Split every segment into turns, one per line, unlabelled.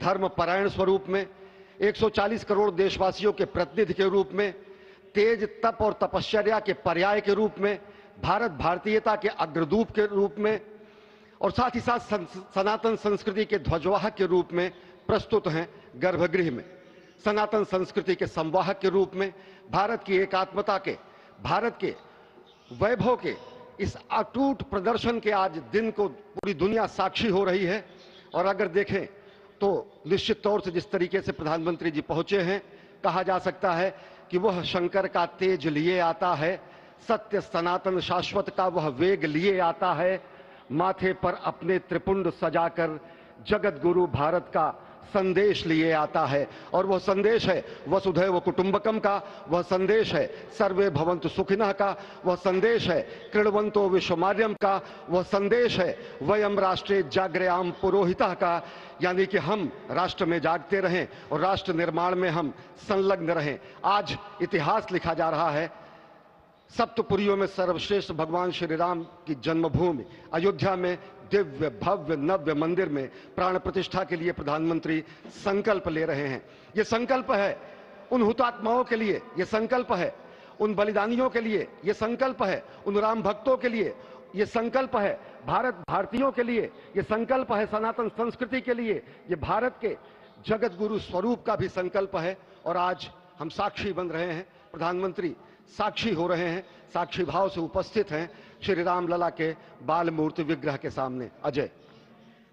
धर्मपरायण स्वरूप में, 140 करोड़ देशवासियों के प्रतिनिधि के रूप में, तेज तप और तपश्चर्या के पर्याय के रूप में, भारत भारतीयता के अग्रदूत के रूप में और साथ ही साथ सनातन संस्कृति के ध्वजवाहक के रूप में प्रस्तुत हैं गर्भगृह में। सनातन संस्कृति के संवाहक के रूप में, भारत की एकात्मता के, भारत के वैभव के इस अटूट प्रदर्शन के आज दिन को पूरी दुनिया साक्षी हो रही है। और अगर देखें तो निश्चित तौर से जिस तरीके से प्रधानमंत्री जी पहुंचे हैं, कहा जा सकता है कि वह शंकर का तेज लिए आता है, सत्य सनातन शाश्वत का वह वेग लिए आता है, माथे पर अपने त्रिपुंड सजाकर जगत गुरु भारत का संदेश लिए आता है। और वह संदेश है वसुधैव कुटुंबकम का, वह संदेश है सर्वे भवन्तु सुखिनः का, वह संदेश है कृण्वन्तो विश्वमार्यम का, वह संदेश है वयम राष्ट्रे जाग्रयाम पुरोहितः का, यानी कि हम राष्ट्र में जागते रहें और राष्ट्र निर्माण में हम संलग्न रहें। आज इतिहास लिखा जा रहा है। सप्तपुरियों में सर्वश्रेष्ठ भगवान श्री राम की जन्मभूमि अयोध्या में दिव्य भव्य नव्य मंदिर में प्राण प्रतिष्ठा के लिए प्रधानमंत्री संकल्प ले रहे हैं। ये संकल्प है उन हुतात्माओं के लिए, ये संकल्प है उन बलिदानियों के लिए, ये संकल्प है उन राम भक्तों के लिए, ये संकल्प है भारत भारतीयों के लिए, ये संकल्प है सनातन संस्कृति के लिए, ये भारत के जगत गुरु स्वरूप का भी संकल्प है। और आज हम साक्षी बन रहे हैं, प्रधानमंत्री साक्षी हो रहे हैं, साक्षी भाव से उपस्थित हैं श्री राम लला के बाल मूर्ति विग्रह के सामने। अजय,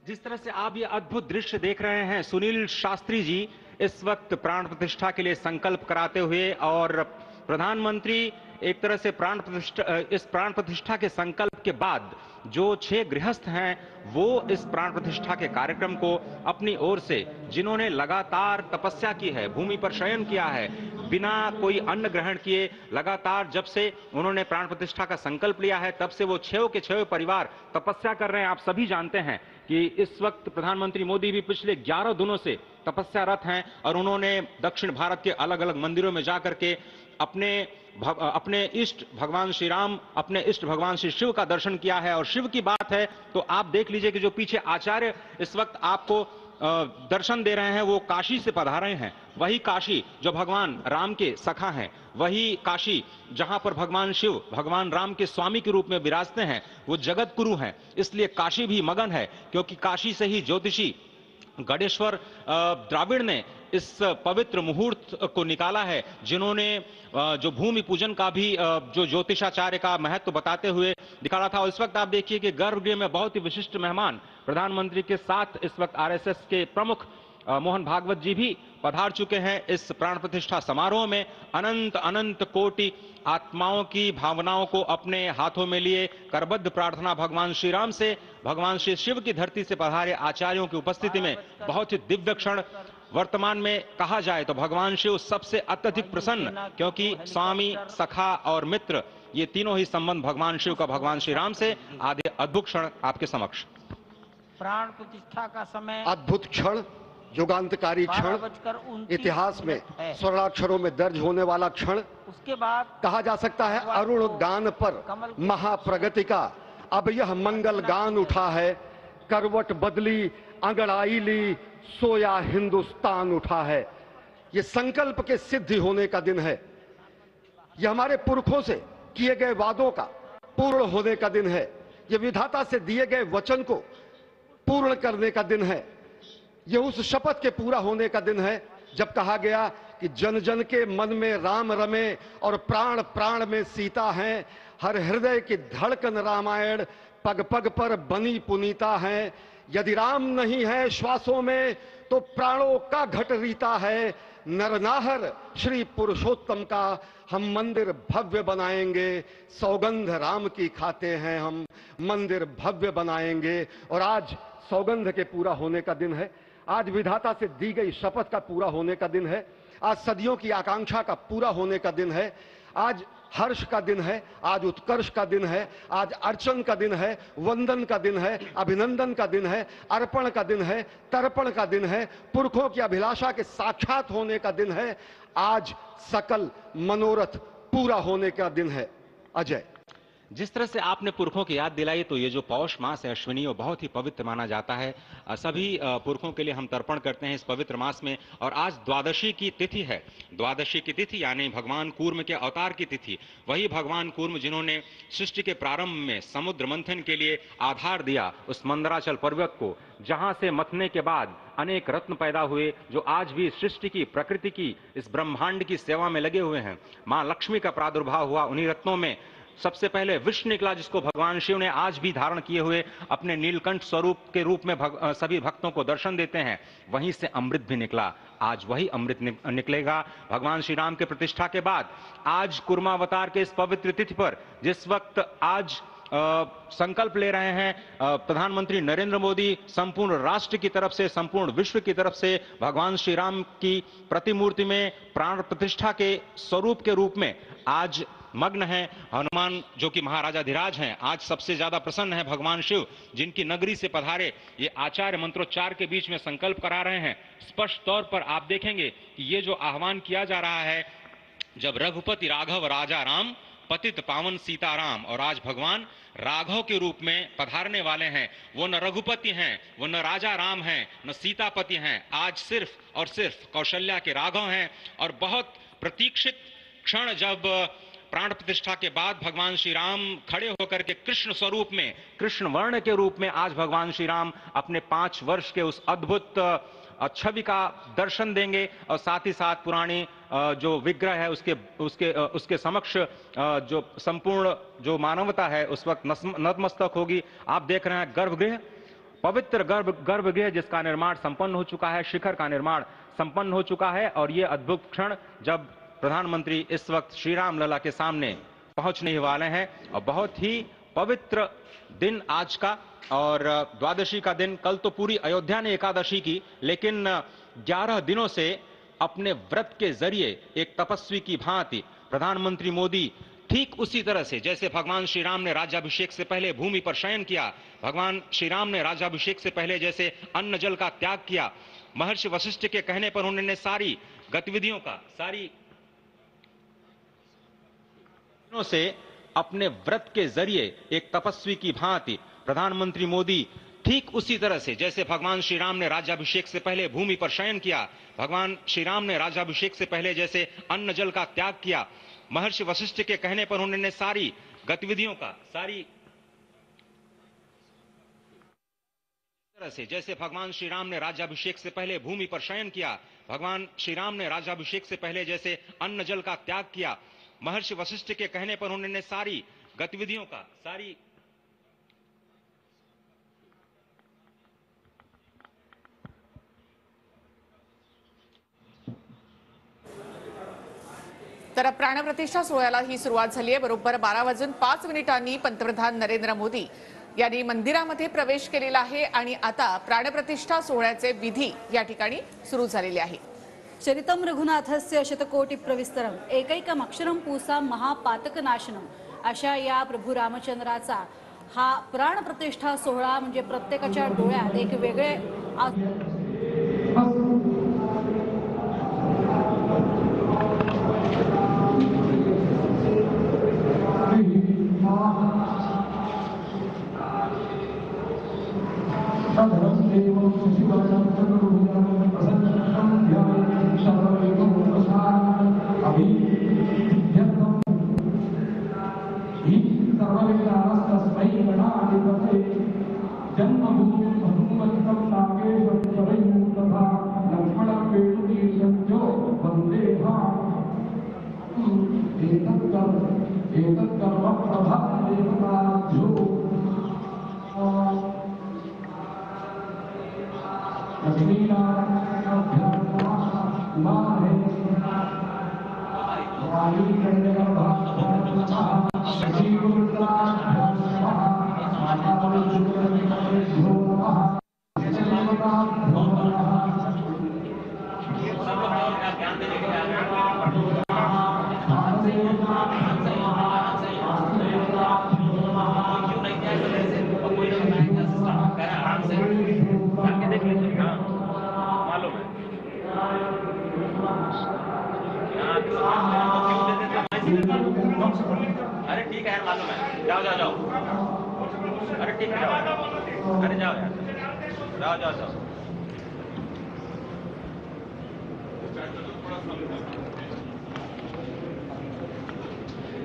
जिस तरह से आप ये अद्भुत दृश्य देख रहे हैं, सुनील शास्त्री जी इस वक्त प्राण प्रतिष्ठा के लिए संकल्प कराते हुए और प्रधानमंत्री एक तरह से इस प्राण प्रतिष्ठा के संकल्प के बाद जो 6 गृहस्थ हैं वो इस प्राण प्रतिष्ठा के कार्यक्रम को अपनी ओर से, जिन्होंने लगातार तपस्या की है, भूमि पर शयन किया है, बिना कोई अन्न ग्रहण किए लगातार जब से उन्होंने प्राण प्रतिष्ठा का संकल्प लिया है तब से वो 6 के 6 परिवार तपस्या कर रहे हैं। आप सभी जानते हैं कि इस वक्त प्रधानमंत्री मोदी भी पिछले 11 दिनों से तपस्यारत हैं और उन्होंने दक्षिण भारत के अलग अलग मंदिरों में जाकर के अपने इष्ट भगवान श्री राम, अपने इष्ट भगवान श्री शिव का दर्शन किया है। और शिव की बात है तो आप देख लीजिए कि जो पीछे आचार्य इस वक्त आपको दर्शन दे रहे हैं वो काशी से पधारे हैं। वही काशी जो भगवान राम के सखा हैं, वही काशी जहां पर भगवान शिव भगवान राम के स्वामी के रूप में विराजते हैं, वो जगत गुरु हैं। इसलिए काशी भी मगन है, क्योंकि काशी से ही ज्योतिषी गणेश्वर द्राविड़ ने इस पवित्र मुहूर्त को निकाला है, जिन्होंने जो भूमि पूजन का भी जो ज्योतिषाचार्य का महत्व बताते हुए निकाला था। और इस वक्त आप देखिए कि गर्भगृह में बहुत ही विशिष्ट मेहमान प्रधानमंत्री के साथ इस वक्त आरएसएस के प्रमुख मोहन भागवत जी भी पधार चुके हैं। इस प्राण प्रतिष्ठा समारोह में अनंत अनंत कोटि आत्माओं की भावनाओं को अपने हाथों में लिए करबद्ध प्रार्थना भगवान श्री राम से, भगवान श्री शिव की धरती से पधारे आचार्यों की उपस्थिति में बहुत ही दिव्य क्षण। वर्तमान में कहा जाए तो भगवान शिव सबसे अत्यधिक प्रसन्न, क्योंकि स्वामी, सखा और मित्र ये तीनों ही संबंध भगवान शिव का भगवान श्री राम से। आदि अद्भुत क्षण आपके समक्ष।
प्राण प्रतिष्ठा का समय,
अद्भुत क्षण, युगांतकारी क्षण, इतिहास में स्वर्णाक्षरों में दर्ज होने वाला क्षण।
उसके बाद
कहा जा सकता है अरुण गान पर महाप्रगति का अब यह मंगल गान उठा है, करवट बदली अंगड़ाई ली सोया हिंदुस्तान उठा है। ये संकल्प के सिद्धि होने का दिन है, यह हमारे पुरखों से किए गए वादों का पूर्ण होने का दिन है, यह विधाता से दिए गए वचन को पूर्ण करने का दिन है, यह उस शपथ के पूरा होने का दिन है जब कहा गया कि जन जन के मन में राम रमे और प्राण प्राण में सीता है, हर हृदय की धड़कन रामायण पग पग पर बनी पुनीता है। यदि राम नहीं है श्वासों में तो प्राणों का घट रीता है, नरनाहर श्री पुरुषोत्तम का हम मंदिर भव्य बनाएंगे, सौगंध राम की खाते हैं हम मंदिर भव्य बनाएंगे। और आज सौगंध के पूरा होने का दिन है, आज विधाता से दी गई शपथ का पूरा होने का दिन है, आज सदियों की आकांक्षा का पूरा होने का दिन है, आज हर्ष का दिन है, आज उत्कर्ष का दिन है, आज अर्चन का दिन है, वंदन का दिन है, अभिनंदन का दिन है, अर्पण का दिन है, तर्पण का दिन है, पुरखों की अभिलाषा के साक्षात होने का दिन है, आज सकल मनोरथ पूरा होने का दिन है। अजय,
जिस तरह से आपने पुरखों की याद दिलाई, तो ये जो पौष मास है अश्विनी, वो बहुत ही पवित्र माना जाता है। सभी पुरखों के लिए हम तर्पण करते हैं इस पवित्र मास में। और आज द्वादशी की तिथि है। द्वादशी की तिथि यानी भगवान कूर्म के अवतार की तिथि। वही भगवान कूर्म जिन्होंने सृष्टि के प्रारंभ में समुद्र मंथन के लिए आधार दिया उस मंदराचल पर्वत को, जहां से मथने के बाद अनेक रत्न पैदा हुए, जो आज भी सृष्टि की, प्रकृति की, इस ब्रह्मांड की सेवा में लगे हुए हैं। मां लक्ष्मी का प्रादुर्भाव हुआ उन्हीं रत्नों में। सबसे पहले विष निकला, जिसको भगवान शिव ने आज भी धारण किए हुए अपने नीलकंठ स्वरूप के रूप में सभी भक्तों को दर्शन देते हैं। वहीं से अमृत भी निकला। आज वही अमृत निकलेगा भगवान श्री राम के प्रतिष्ठा के बाद। आज कुर्मावतार के इस पवित्र तिथि पर, जिस वक्त आज संकल्प ले रहे हैं प्रधानमंत्री नरेंद्र मोदी, संपूर्ण राष्ट्र की तरफ से, संपूर्ण विश्व की तरफ से भगवान श्री राम की प्रतिमूर्ति में प्राण प्रतिष्ठा के स्वरूप के रूप में आज मग्न है। हनुमान जो कि महाराजाधिराज हैं, आज सबसे ज्यादा प्रसन्न है भगवान शिव, जिनकी नगरी से पधारे ये आचार्य मंत्रोच्चार के बीच में संकल्प करा रहे हैं। स्पष्ट तौर पर आप देखेंगे कि ये जो आह्वान किया जा रहा है, जब रघुपति राघव राजा राम, पतित पावन सीताराम, और आज भगवान राघव के रूप में पधारने वाले हैं। वो न रघुपति हैं, वो न राजा राम हैं, न सीतापति हैं। आज सिर्फ और सिर्फ कौशल्या के राघव हैं। और बहुत प्रतीक्षित क्षण, जब प्राण प्रतिष्ठा के बाद भगवान श्री राम खड़े होकर के कृष्ण स्वरूप में, कृष्ण वर्ण के रूप में आज भगवान श्री राम अपने 5 वर्ष के उस अद्भुत छवि का दर्शन देंगे। और साथ ही साथ पुरानी जो विग्रह है उसके समक्ष जो संपूर्ण जो मानवता है उस वक्त नतमस्तक होगी। आप देख रहे हैं गर्भगृह, पवित्र गर्भगृह जिसका निर्माण संपन्न हो चुका है, शिखर का निर्माण संपन्न हो चुका है। और ये अद्भुत क्षण जब प्रधानमंत्री इस वक्त श्री राम लला के सामने पहुंचने ही वाले हैं। और बहुत ही पवित्र दिन आज का, और द्वादशी का दिन। कल तो पूरी अयोध्या ने एकादशी की, लेकिन 11 दिनों से अपने व्रत के जरिए एक तपस्वी की भांति प्रधानमंत्री मोदी ठीक उसी तरह से, जैसे भगवान श्री राम ने राज्याभिषेक से पहले भूमि पर शयन किया, भगवान श्री राम ने राज्याभिषेक से पहले जैसे अन्न जल का त्याग किया, महर्षि वशिष्ठ के कहने पर उन्होंने सारी गतिविधियों का, सारी से अपने व्रत के जरिए एक तपस्वी की भांति प्रधानमंत्री मोदी ठीक उसी तरह से, जैसे भगवान श्री राम ने राज्याभिषेक से पहले भूमि पर शयन किया, भगवान श्री राम ने राज्याभिषेक से पहले जैसे अन्न जल का त्याग किया, महर्षि वशिष्ठ के कहने पर उन्होंने सारी गतिविधियों का, सारी तरह से, जैसे भगवान श्री राम ने राज्याभिषेक से पहले भूमि पर शयन किया, भगवान श्री राम ने राज्याभिषेक से पहले जैसे अन्न जल का त्याग किया, महर्षि वशिष्ठ के कहने पर उन्होंने सारी गतिविधियों का, सारी
तर प्राणप्रतिष्ठा सोहळ्याला ही सुरुवात झाली आहे। बरोबर 12:05 पंतप्रधान नरेंद्र मोदी यांनी मंदिरामध्ये प्रवेश केलेला आहे आणि आता प्राणप्रतिष्ठा सोहळ्याचे विधी या ठिकाणी सुरू झालेले आहे।
चरितं रघुनाथस्य शतकोटी प्रविस्तरम एकैकम अक्षरम पूसा महापातकनाशनम अशा या प्रभू रामचंद्राचा हा प्राणप्रतिष्ठा सोहळा म्हणजे प्रत्येकाच्या डोळ्यात एक वेगळे
अरे ठीक है, मालूम है, जाओ जाओ। ठीक है, जाओ। अरे जाओ यार, जाओ जाओ जाओ।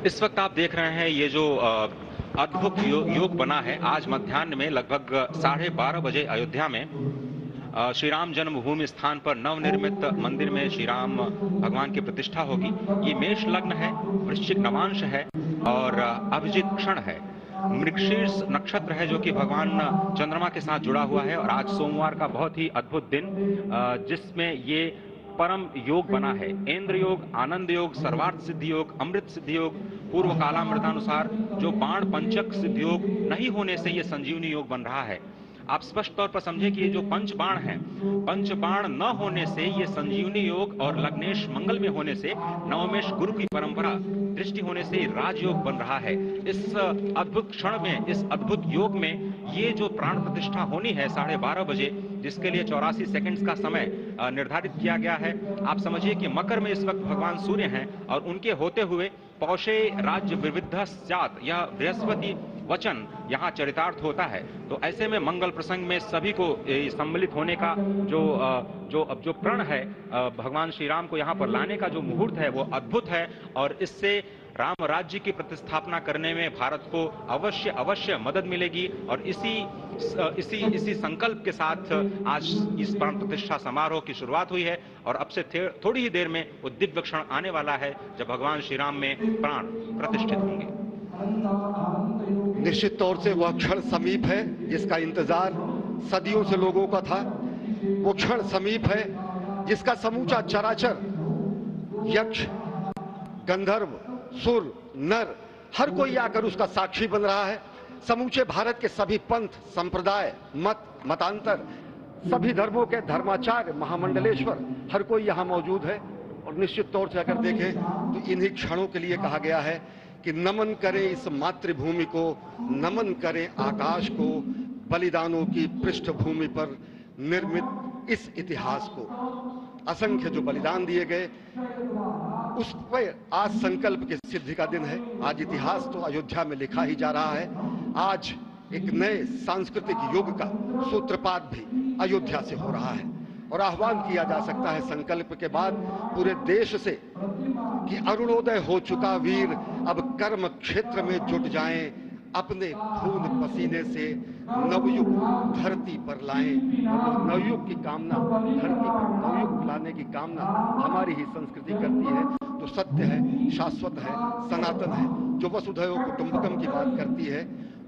इस वक्त आप देख रहे हैं ये जो अद्भुत योग बना है। आज मध्याह्न में लगभग 12:30 बजे अयोध्या में श्री राम जन्मभूमि स्थान पर नवनिर्मित मंदिर में श्री राम भगवान की प्रतिष्ठा होगी। ये मेष लग्न है, वृश्चिक नवांश है और अभिजित क्षण है। मृगशीर्ष नक्षत्र है जो कि भगवान चंद्रमा के साथ जुड़ा हुआ है और आज सोमवार का बहुत ही अद्भुत दिन जिसमें ये परम योग बना है। इंद्र योग, आनंद योग, सर्वार्थ सिद्धि योग, अमृत सिद्धि योग, पूर्व कालामृतानुसार जो बाण पंचक सिद्धि योग नहीं होने से ये संजीवनी योग बन रहा है। आप स्पष्ट तौर पर समझे कि ये जो पंचबाण है, पंचबाण न होने से ये संजीवनी योग और लग्नेश मंगल में होने से नवमेश गुरु की परंपरा दृष्टि होने से राजयोग बन रहा है। इस अद्भुत क्षण में, इस अद्भुत योग में ये जो प्राण प्रतिष्ठा होनी है 12:30 बजे, जिसके लिए 84 सेकंड्स का समय निर्धारित किया गया है। आप समझिए कि मकर में इस वक्त भगवान सूर्य हैं और उनके होते हुए पौषे राज्य विविध स्यात्, यह बृहस्पति वचन यहाँ चरितार्थ होता है। तो ऐसे में मंगल प्रसंग में सभी को सम्मिलित होने का जो प्रण है, भगवान श्री राम को यहाँ पर लाने का जो मुहूर्त है वो अद्भुत है और इससे राम राज्य की प्रतिस्थापना करने में भारत को अवश्य मदद मिलेगी। और इसी संकल्प के साथ आज इस प्राण प्रतिष्ठा समारोह की शुरुआत हुई है और अब से थोड़ी ही देर में वो दिव्य क्षण आने वाला है जब भगवान श्री राम में प्राण प्रतिष्ठित होंगे।
निश्चित तौर से वह क्षण समीप है जिसका इंतजार सदियों से लोगों का था। वो क्षण समीप है जिसका समूचा चराचर, यक्ष, गंधर्व, सुर, नर, हर कोई आकर उसका साक्षी बन रहा है। समूचे भारत के सभी पंथ, संप्रदाय, मतांतर, सभी धर्मों के धर्माचार्य, महामंडलेश्वर, हर कोई यहाँ मौजूद है। और निश्चित तौर से अगर देखें तो इन्हीं क्षणों के लिए कहा गया है कि नमन करें इस मातृभूमि को, नमन करें आकाश को, बलिदानों की पृष्ठभूमि पर निर्मित इस इतिहास को। असंख्य जो बलिदान दिए गए उस पर आज संकल्प की सिद्धि का दिन है। आज इतिहास तो अयोध्या में लिखा ही जा रहा है। आज एक नए सांस्कृतिक युग का सूत्रपात भी अयोध्या से हो रहा है और आह्वान किया जा सकता है संकल्प के बाद पूरे देश से कि अरुणोदय हो चुका वीर अब कर्म क्षेत्र में जुट जाएं, अपने खून पसीने से नवयुग धरती पर लाएं। नवयुग की कामना, धरती पर नवयुग लाने की कामना हमारी ही संस्कृति करती है। तो सत्य है, शाश्वत है, सनातन है, जो वसुधैव कुटुंबकम की बात करती है,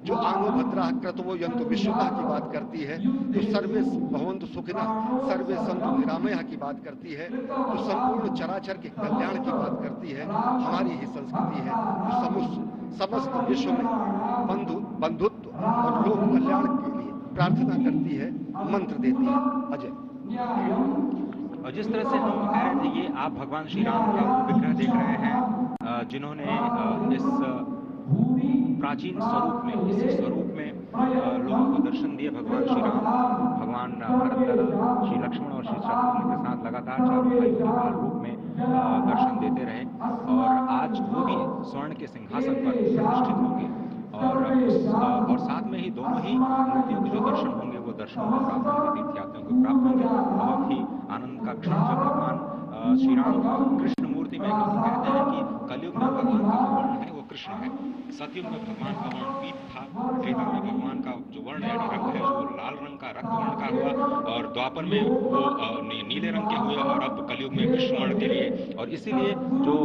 जो आनो भद्रा क्रतवो यंतु विश्वतः की बात करती है, जो सर्वे भवन्तु सुखिनः सर्वे सन्तु निरामयः की बात करती है, जो संपूर्ण चराचर के कल्याण की बात करती है, हमारी ही संस्कृति है। जो समस्त विश्व में बंधुत्व और लोक कल्याण के लिए प्रार्थना करती है, मंत्र देती है। अजय,
और जिस तरह से हम कह रहे थे, ये आप भगवान श्री राम का वो विग्रह देख रहे हैं जिन्होंने इस प्राचीन स्वरूप में, इस स्वरूप में लोगों को दर्शन दिए। भगवान श्री राम, भगवान भरतलाल, श्री लक्ष्मण और श्री शत्रुघ्न के साथ लगातार चारों भाइयों के बाल रूप में दर्शन देते रहे और आज वो भी स्वर्ण के सिंहासन पर प्रतिष्ठित होंगे और साथ में ही दोनों ही मूर्तियों के जो दर्शन होंगे वो दर्शन को प्राप्त होंगे, तीर्थयात्रियों को प्राप्त होंगे। बहुत ही आनंद का क्षण जब भगवान श्री राम कृष्ण मूर्ति में, क्योंकि कहते हैं कि कलयुग में भगवान का जो वर्ण है वो कृष्ण है, सतयुग में भगवान का वर्ण पीत था, त्रेता में भगवान का जो वर्ण यानी रंग है वो लाल रंग का, रक्त वर्ण का हुआ और द्वापर में वो नीले रंग के हुए और अब कलयुग में कृष्ण वर्ण के लिए। और इसीलिए जो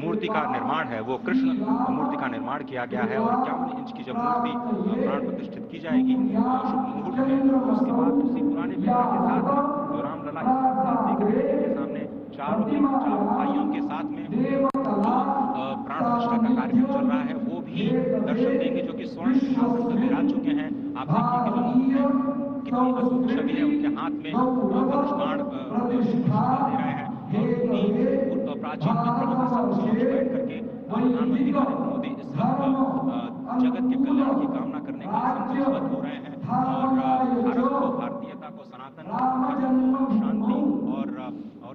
मूर्ति का निर्माण है वो कृष्ण मूर्ति का निर्माण किया गया है और 51 इंच की जब मूर्ति प्राण प्रतिष्ठित की जाएगी शुभ मुहूर्त में, उसके बाद उसी पुराने विग्रह के साथ में जो रामलला इस साथ देख रहे हैं जिनके सामने चारों भाइयों के साथ में जो प्राण प्रतिष्ठा का कार्यक्रम चल रहा है वो भी दर्शन देंगे, जो कि स्वर्ण सिंहासन पर विराज चुके हैं। आप देखिए कि जो मुकुट है कितनी अद्भुत छवि है, उनके हाथ में धनुष बाण दे रहे हैं और उन्हीं प्राचीन विग्रहों के समक्ष बैठ करके प्रधानमंत्री नरेंद्र मोदी इस वक्त जगत के कल्याण की कामना करने के लिए संकल्पबद्ध हो रहे हैं और भारत को, भारतीयता को, सनातन धर्म को शांति और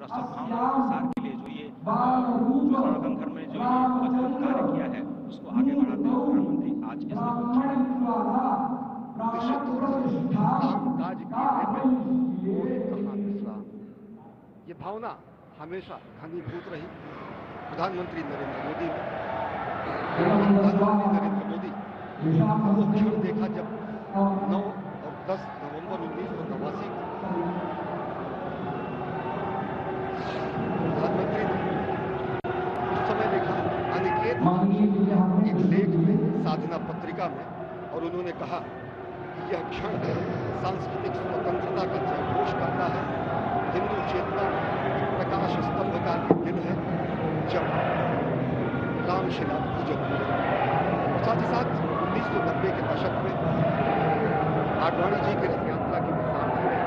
सद्भावना के प्रसार के लिए जो सनातन धर्म में जो ये अद्भुत कार्य किया है उसको आगे बढ़ाते हुए प्रधानमंत्री आज इस
उद्देश्य तौर से काम काज किए में और कहाँ विश्राम। ये भावना हमेशा घनीभूत रही प्रधानमंत्री नरेंद्र मोदी ने। प्रधानमंत्री नरेंद्र मोदी वो क्षण देखा जब 9 और 10 नवंबर 1989 को प्रधानमंत्री ने उस समय लिखा अनिकेत एक लेख में साधना पत्रिका में, और उन्होंने कहा कि यह क्षण सांस्कृतिक स्वतंत्रता का जयघोष करता है, हिंदू चेतना में प्रकाश स्तंभ का दिन है जब रामशिला पूजन हुए। साथ ही साथ 1990 के दशक में आडवाणी जी की रथ यात्रा की मिसाल थी रहे,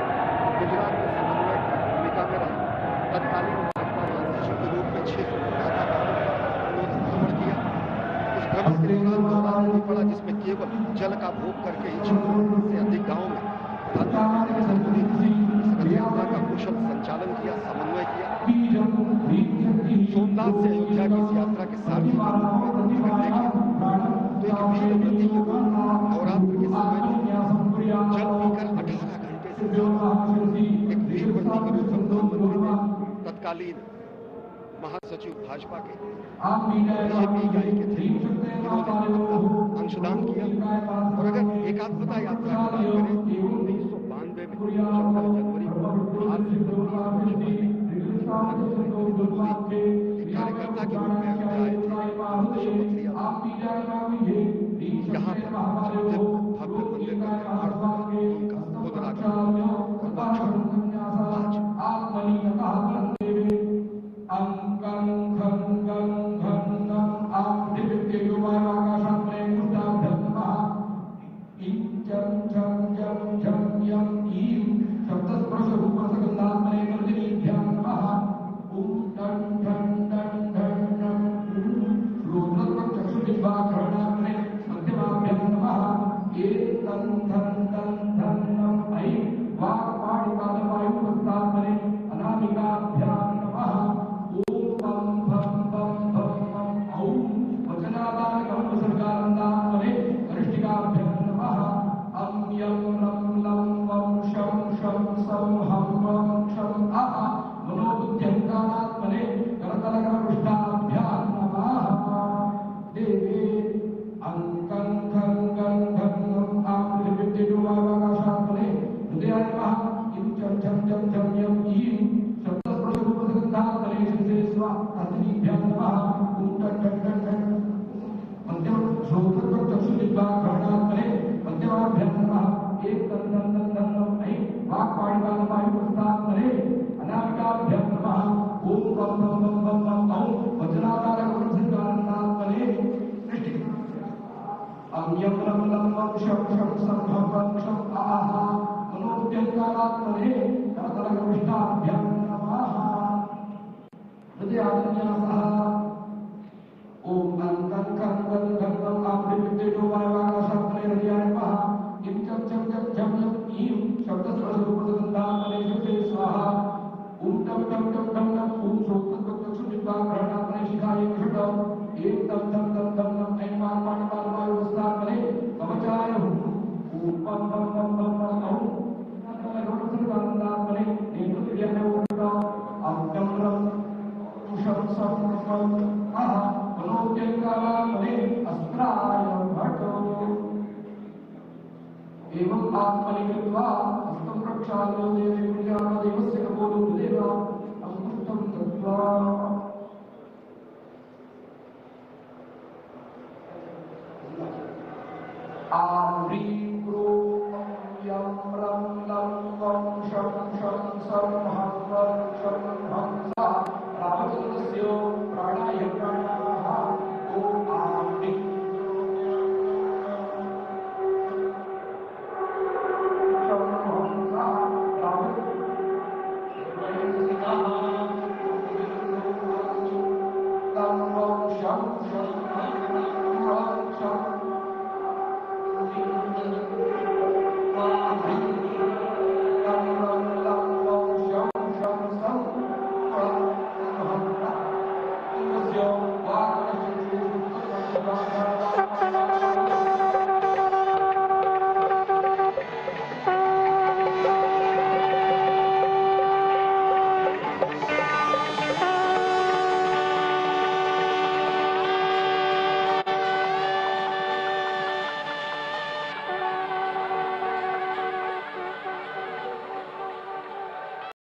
गुजरात में समन्वय की भूमिका में रहे, तत्कालीन भाजपा महासचिव के रूप में 600 गांवों का उन्होंने भ्रमण किया। उस भ्रमण के दौरान नवरात्र भी पड़ा जिसमें केवल जल का भोग करके ही 600 से अधिक गांवों में प्रधानमंत्री नरेंद्र मोदी ने रथ यात्रा का कुशल संचालन किया, समन्वय किया। सोमनाथ से अयोध्या की इस यात्रा के सारथी के रूप में अगर देखें तो एक वीर व्रती के रूप नवरात्र के समय में जल पीकर 18 घंटे से एक वीर व्रती के रूप में प्रधानमंत्री ने तत्कालीन महासचिव भाजपा के बीजेपी इकाई के थे, इन्होंने अपना अंशदान किया। और अगर एकात्मता यात्रा की बात करें 1992 में 14 जनवरी को आज से 32 वर्ष पहले एक कार्यकर्ता के रूप में अयोध्या आए थे, शपथ लिया था यहाँ पर भव्य मंदिर का निर्माण होगा, उनका पुनरागमन और आज